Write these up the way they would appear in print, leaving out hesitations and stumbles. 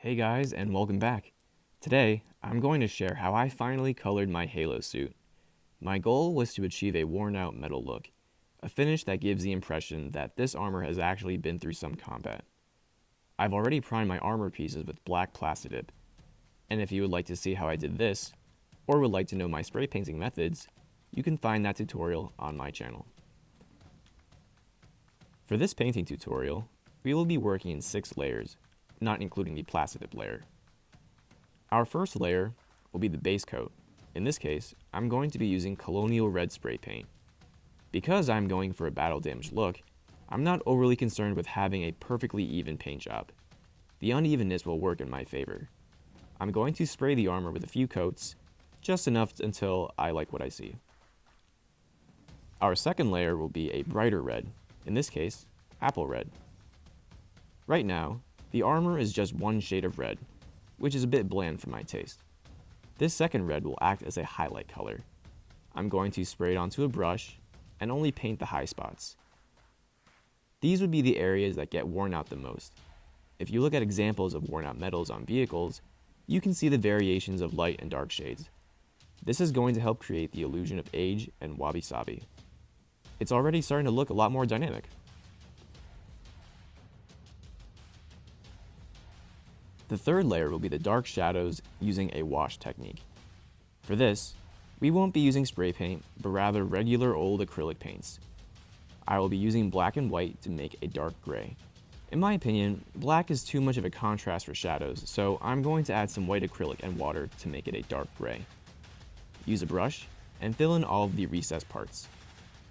Hey guys, and welcome back. Today, I'm going to share how I finally colored my Halo suit. My goal was to achieve a worn out metal look, a finish that gives the impression that this armor has actually been through some combat. I've already primed my armor pieces with black Plastidip, and if you would like to see how I did this, or would like to know my spray painting methods, you can find that tutorial on my channel. For this painting tutorial, we will be working in 6 layers, not including the Plastidip layer. Our first layer will be the base coat. In this case, I'm going to be using Colonial Red spray paint. Because I'm going for a battle damaged look, I'm not overly concerned with having a perfectly even paint job. The unevenness will work in my favor. I'm going to spray the armor with a few coats, just enough until I like what I see. Our second layer will be a brighter red, in this case, apple red. Right now, the armor is just one shade of red, which is a bit bland for my taste. This second red will act as a highlight color. I'm going to spray it onto a brush and only paint the high spots. These would be the areas that get worn out the most. If you look at examples of worn out metals on vehicles, you can see the variations of light and dark shades. This is going to help create the illusion of age and wabi-sabi. It's already starting to look a lot more dynamic. The third layer will be the dark shadows using a wash technique. For this, we won't be using spray paint, but rather regular old acrylic paints. I will be using black and white to make a dark gray. In my opinion, black is too much of a contrast for shadows, so I'm going to add some white acrylic and water to make it a dark gray. Use a brush and fill in all of the recessed parts.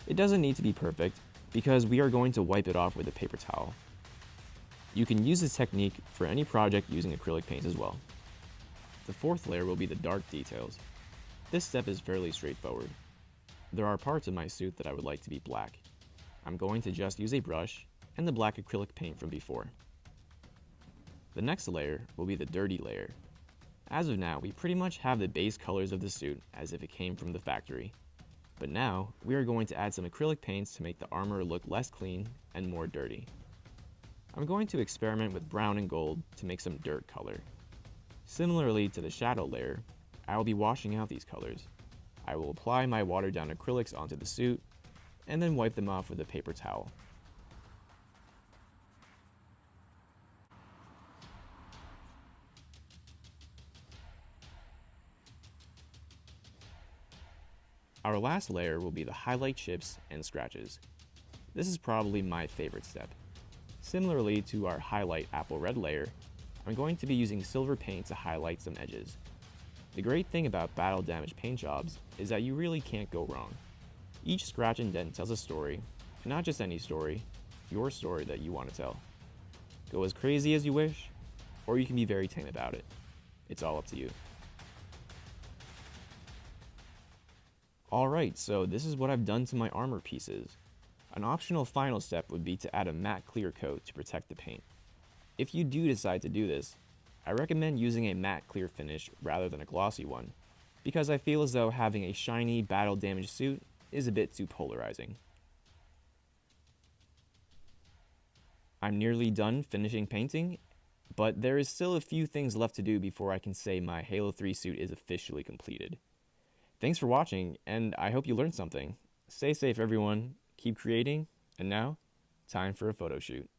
It doesn't need to be perfect, because we are going to wipe it off with a paper towel. You can use this technique for any project using acrylic paints as well. The fourth layer will be the dark details. This step is fairly straightforward. There are parts of my suit that I would like to be black. I'm going to just use a brush and the black acrylic paint from before. The next layer will be the dirty layer. As of now, we pretty much have the base colors of the suit as if it came from the factory. But now, we are going to add some acrylic paints to make the armor look less clean and more dirty. I'm going to experiment with brown and gold to make some dirt color. Similarly to the shadow layer, I will be washing out these colors. I will apply my watered down acrylics onto the suit, and then wipe them off with a paper towel. Our last layer will be the highlight chips and scratches. This is probably my favorite step. Similarly to our highlight apple red layer, I'm going to be using silver paint to highlight some edges. The great thing about battle damage paint jobs is that you really can't go wrong. Each scratch and dent tells a story, and not just any story, your story that you want to tell. Go as crazy as you wish, or you can be very tame about it. It's all up to you. Alright, so this is what I've done to my armor pieces. An optional final step would be to add a matte clear coat to protect the paint. If you do decide to do this, I recommend using a matte clear finish rather than a glossy one, because I feel as though having a shiny, battle damaged suit is a bit too polarizing. I'm nearly done finishing painting, but there is still a few things left to do before I can say my Halo 3 suit is officially completed. Thanks for watching, and I hope you learned something. Stay safe everyone, keep creating, and now, time for a photo shoot.